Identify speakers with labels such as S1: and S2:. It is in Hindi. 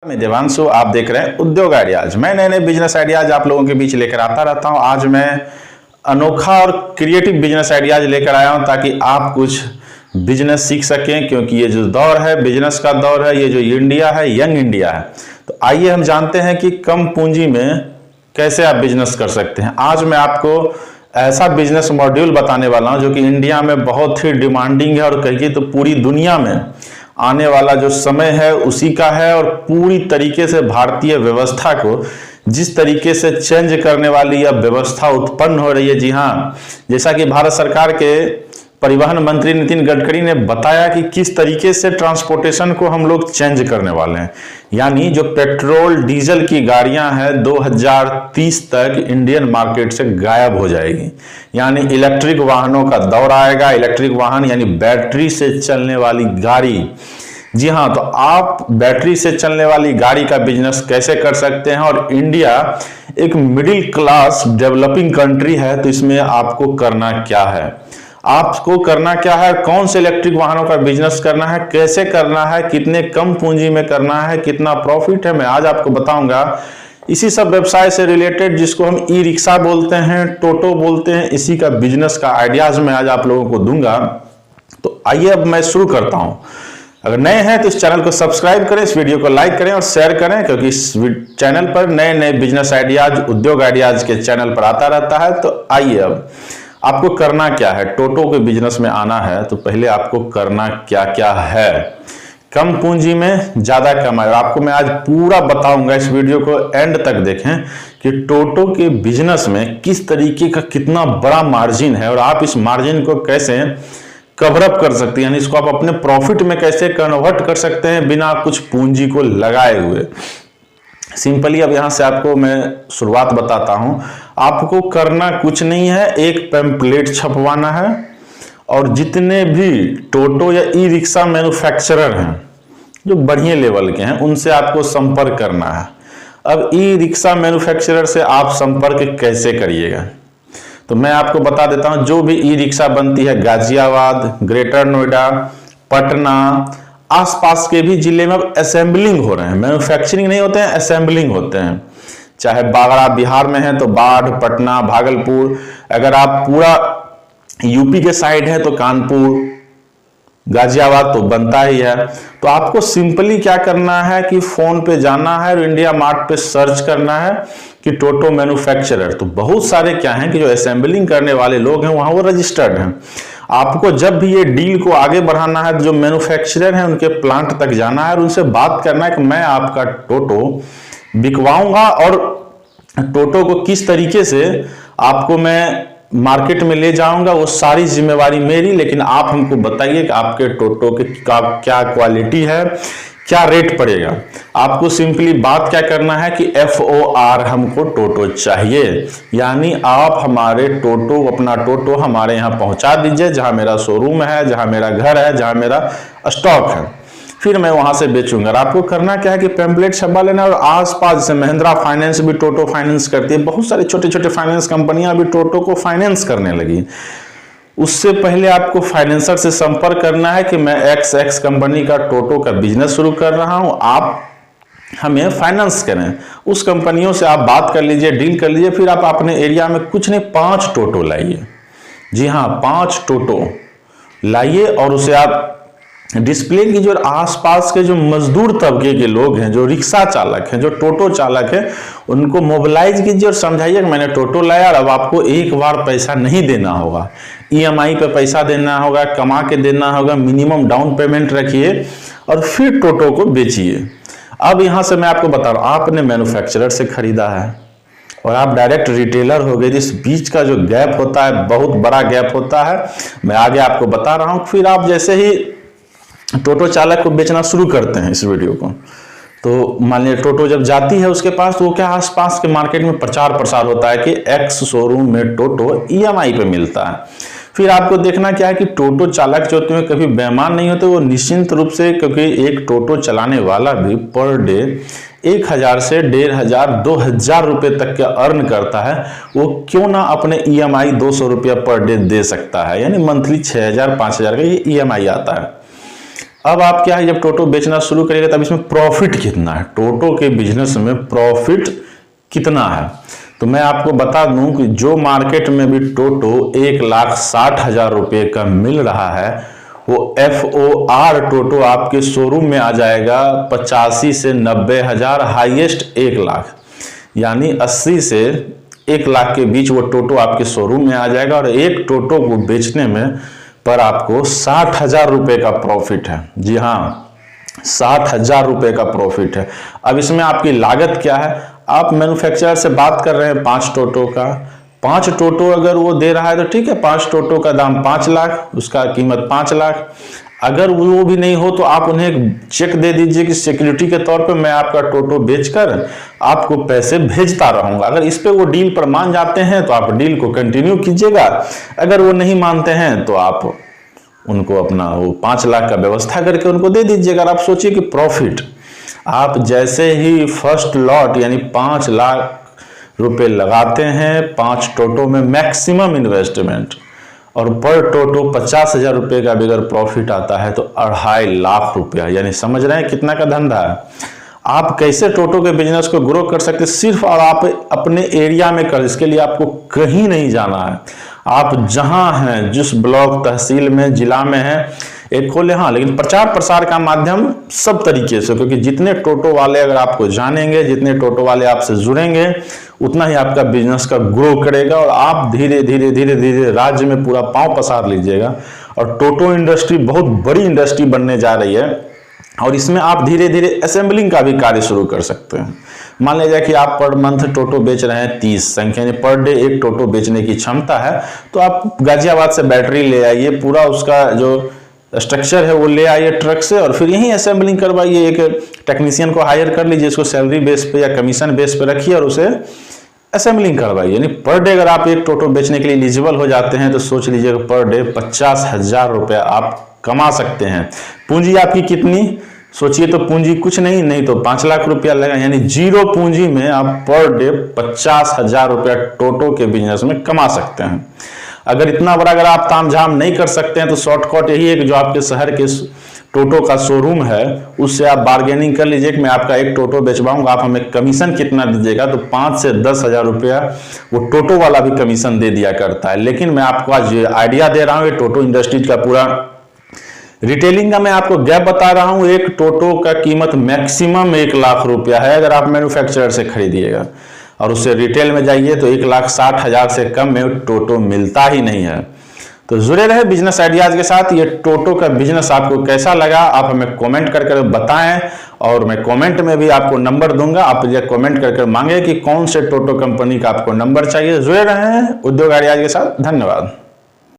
S1: मैं देवांशु, आप देख रहे हैं उद्योग आइडियाज। मैं नए नए बिजनेस आइडियाज आप लोगों के बीच लेकर आता रहता हूं। आज मैं अनोखा और क्रिएटिव बिजनेस आइडियाज लेकर आया हूं ताकि आप कुछ बिजनेस सीख सकें, क्योंकि ये जो दौर है बिजनेस का दौर है, ये जो इंडिया है यंग इंडिया है। तो आइए हम जानते हैं कि कम पूंजी में कैसे आप बिजनेस कर सकते हैं। आज मैं आपको ऐसा बिजनेस मॉड्यूल बताने वाला हूं जो कि इंडिया में बहुत ही डिमांडिंग है और कहिए तो पूरी दुनिया में आने वाला जो समय है उसी का है, और पूरी तरीके से भारतीय व्यवस्था को जिस तरीके से चेंज करने वाली यह व्यवस्था उत्पन्न हो रही है। जी हाँ, जैसा कि भारत सरकार के परिवहन मंत्री नितिन गडकरी ने बताया कि किस तरीके से ट्रांसपोर्टेशन को हम लोग चेंज करने वाले हैं। यानी जो पेट्रोल डीजल की गाड़ियां हैं 2030 तक इंडियन मार्केट से गायब हो जाएगी। यानी इलेक्ट्रिक वाहनों का दौर आएगा। इलेक्ट्रिक वाहन यानी बैटरी से चलने वाली गाड़ी। जी हाँ, तो आप बैटरी से चलने वाली गाड़ी का बिजनेस कैसे कर सकते हैं। और इंडिया एक मिडिल क्लास डेवलपिंग कंट्री है, तो इसमें आपको करना क्या है, आपको करना क्या है, कौन से इलेक्ट्रिक वाहनों का बिजनेस करना है, कैसे करना है, कितने कम पूंजी में करना है, कितना प्रॉफिट है, मैं आज आपको बताऊंगा। इसी सब व्यवसाय से रिलेटेड जिसको हम ई रिक्शा बोलते हैं, टोटो बोलते हैं, इसी का बिजनेस का आइडियाज मैं आज आप लोगों को दूंगा। तो आइए अब मैं शुरू करता हूं। अगर नए हैं तो इस चैनल को सब्सक्राइब करें, इस वीडियो को लाइक करें और शेयर करें, क्योंकि इस चैनल पर नए नए बिजनेस आइडियाज, उद्योग आइडियाज के चैनल पर आता रहता है। तो आइए अब आपको करना क्या है। टोटो के बिजनेस में आना है तो पहले आपको करना क्या क्या है। कम पूंजी में ज्यादा कमाई, और आपको मैं आज पूरा बताऊंगा। इस वीडियो को एंड तक देखें कि टोटो के बिजनेस में किस तरीके का कितना बड़ा मार्जिन है और आप इस मार्जिन को कैसे कवर अप कर सकते हैं, यानी इसको आप अपने प्रॉफिट में कैसे कन्वर्ट कर सकते हैं बिना कुछ पूंजी को लगाए हुए। सिंपली अब यहां से आपको मैं शुरुआत बताता हूं। आपको करना कुछ नहीं है, एक पैम्पलेट छपवाना है और जितने भी टोटो या ई रिक्शा मैन्युफैक्चरर हैं जो बढ़िया लेवल के हैं उनसे आपको संपर्क करना है। अब ई रिक्शा मैन्युफैक्चरर से आप संपर्क कैसे करिएगा तो मैं आपको बता देता हूं। जो भी ई रिक्शा बनती है गाजियाबाद, ग्रेटर नोएडा, पटना, आसपास के भी जिले में अब असेंबलिंग हो रहे हैं, मैन्युफैक्चरिंग नहीं होते हैं, असेंबलिंग होते हैं। चाहे बागड़ा बिहार में है तो बाढ़, पटना, भागलपुर, अगर आप पूरा यूपी के साइड है तो कानपुर, गाजियाबाद तो बनता ही है। तो आपको सिंपली क्या करना है कि फोन पे जाना है और इंडिया मार्ट पे सर्च करना है कि टोटो मैन्युफैक्चरर। तो बहुत सारे क्या हैं कि जो असेंबलिंग करने वाले लोग हैं वहां वो रजिस्टर्ड हैं। आपको जब भी ये डील को आगे बढ़ाना है, जो मैन्युफैक्चरर हैं उनके प्लांट तक जाना है और उनसे बात करना है कि मैं आपका टोटो बिकवाऊंगा और टोटो को किस तरीके से आपको मैं मार्केट में ले जाऊंगा, वो सारी जिम्मेवारी मेरी। लेकिन आप हमको बताइए कि आपके टोटो के क्या क्वालिटी है, क्या रेट पड़ेगा। आपको सिंपली बात क्या करना है कि FOR हमको टोटो चाहिए, यानी आप हमारे टोटो, अपना टोटो हमारे यहाँ पहुंचा दीजिए जहां मेरा शोरूम है, जहां मेरा घर है, जहां मेरा स्टॉक है, फिर मैं वहां से बेचूंगा। आपको करना क्या है कि पैम्पलेट छपवा लेना। और आसपास जैसे महिंद्रा फाइनेंस भी टोटो फाइनेंस करती है, बहुत सारी छोटे छोटे फाइनेंस कंपनियां भी टोटो को फाइनेंस करने लगी। उससे पहले आपको फाइनेंसर से संपर्क करना है कि मैं XX कंपनी का टोटो का बिजनेस शुरू कर रहा हूं, आप हमें फाइनेंस करें। उस कंपनियों से आप बात कर लीजिए, डील कर लीजिए। फिर आप अपने एरिया में कुछ नहीं 5 टोटो लाइए। जी हाँ, 5 टोटो लाइए और उसे आप डिस्प्ले कीजिए। और आसपास के जो मजदूर तबके के लोग हैं, जो रिक्शा चालक हैं, जो टोटो चालक हैं, उनको मोबिलाइज कीजिए और समझाइए कि मैंने टोटो लाया और अब आपको एक बार पैसा नहीं देना होगा, EMI पे पैसा देना होगा, कमा के देना होगा, मिनिमम डाउन पेमेंट रखिए और फिर टोटो को बेचिए। अब यहां से मैं आपको बता रहा हूं, आपने मैन्युफैक्चरर से खरीदा है और आप डायरेक्ट रिटेलर हो गए। इस बीच का जो गैप होता है बहुत बड़ा गैप होता है, मैं आगे आपको बता रहा हूं। फिर आप जैसे ही टोटो चालक को बेचना शुरू करते हैं इस वीडियो को, तो मान लीजिए टोटो जब जाती है उसके पास, तो वो क्या आसपास के मार्केट में प्रचार प्रसार होता है कि X शोरूम में टोटो EMI पे मिलता है। फिर आपको देखना क्या है कि टोटो चालक जो होते हैं कभी बेईमान नहीं होते, वो निश्चिंत रूप से, क्योंकि एक टोटो चलाने वाला भी पर डे 1000 से 1500 2000 रुपए तक के अर्न करता है, वो क्यों ना अपने EMI 200 रुपया पर डे दे सकता है, यानी मंथली 6000 5000 का ये EMI आता है। अब आप क्या है, जब टोटो बेचना शुरू करेगा तब इसमें प्रॉफिट कितना है, टोटो के बिजनेस में प्रॉफिट कितना है। तो मैं आपको बता दूं कि जो मार्केट में भी टोटो 1,60,000 रुपये का मिल रहा है, वो FOR टोटो आपके शोरूम में आ जाएगा 85 से 90,000, हाईएस्ट 1 लाख, यानी 80 से 1 लाख के बीच वो टोटो आपके शोरूम में आ जाएगा। और एक टोटो को बेचने में पर आपको 60,000 रुपये का प्रॉफिट है। जी हाँ, 60,000 रुपये का प्रॉफिट है। अब इसमें आपकी लागत क्या है, आप मैन्युफैक्चरर से बात कर रहे हैं 5 टोटो का, 5 टोटो अगर वो दे रहा है तो ठीक है, 5 टोटो का दाम 5 लाख, उसका कीमत 5 लाख। अगर वो भी नहीं हो तो आप उन्हें चेक दे दीजिए कि सिक्योरिटी के तौर पे मैं आपका टोटो बेचकर आपको पैसे भेजता रहूंगा। अगर इस पे वो डील पर मान जाते हैं तो आप डील को कंटिन्यू कीजिएगा, अगर वो नहीं मानते हैं तो आप उनको अपना वो 5 लाख का व्यवस्था करके उनको दे दीजिएगा। आप सोचिए कि प्रॉफिट, आप जैसे ही फर्स्ट लॉट यानी 5 लाख रुपए लगाते हैं 5 टोटो में मैक्सिमम इन्वेस्टमेंट, और पर टोटो 50,000 रुपये का भी अगर प्रॉफिट आता है तो 2.5 लाख रुपया, यानी समझ रहे हैं कितना का धंधा है। आप कैसे टोटो के बिजनेस को ग्रो कर सकते, सिर्फ और आप अपने एरिया में कर, इसके लिए आपको कहीं नहीं जाना है। आप जहां हैं, जिस ब्लॉक तहसील में जिला में हैं, एक खोले। हाँ, लेकिन प्रचार प्रसार का माध्यम सब तरीके से, क्योंकि जितने टोटो वाले अगर आपको जानेंगे, जितने टोटो वाले आपसे जुड़ेंगे, उतना ही आपका बिजनेस का ग्रो करेगा और आप धीरे धीरे धीरे धीरे राज्य में पूरा पांव पसार लीजिएगा। और टोटो इंडस्ट्री बहुत बड़ी इंडस्ट्री बनने जा रही है और इसमें आप धीरे धीरे असेंबलिंग का भी कार्य शुरू कर सकते हैं। मान लीजिए कि आप पर मंथ टोटो बेच रहे हैं 30 संख्या, यानी पर डे एक टोटो बेचने की क्षमता है, तो आप गाजियाबाद से बैटरी ले आइए, पूरा उसका जो स्ट्रक्चर है वो ले आइए ट्रक से, और फिर यहीं असेंबलिंग करवाइए। एक टेक्नीशियन को हायर कर लीजिए, इसको सैलरी बेस पे या कमीशन बेस पे रखिए और उसे असेंबलिंग करवाइए। यानी पर डे अगर आप एक टोटो बेचने के लिए एलिजिबल हो जाते हैं तो सोच लीजिए पर डे 50,000 रुपया आप कमा सकते हैं। पूंजी आपकी कितनी सोचिए, तो पूंजी कुछ नहीं तो 5 लाख रुपया लगा, यानी जीरो पूंजी में आप पर डे 50,000 रुपया टोटो के बिजनेस में कमा सकते हैं। अगर इतना बड़ा अगर आप तामझाम नहीं कर सकते हैं तो शॉर्टकट यही है कि जो आपके शहर के टोटो का शोरूम है उससे आप बार्गेनिंग कर लीजिए कि मैं आपका एक टोटो बेचवाऊंगा, आप हमें कमीशन कितना दीजिएगा, तो 5 से 10,000 रुपया वो टोटो वाला भी कमीशन दे दिया करता है। लेकिन मैं आपको आज आइडिया दे रहा हूँ, ये टोटो इंडस्ट्री का पूरा रिटेलिंग का मैं आपको गैप बता रहा हूँ। एक टोटो का कीमत मैक्सिमम 1 लाख रुपया है अगर आप मैन्युफैक्चरर से खरीदिएगा, और उससे रिटेल में जाइए तो 1,60,000 से कम में टोटो मिलता ही नहीं है। तो जुड़े रहे बिजनेस आइडियाज के साथ। ये टोटो का बिजनेस आपको कैसा लगा आप हमें कमेंट करके बताएं, और मैं कमेंट में भी आपको नंबर दूंगा, आप ये कमेंट करके मांगे कि कौन से टोटो कंपनी का आपको नंबर चाहिए। जुड़े रहे उद्योग आइडियाज के साथ। धन्यवाद।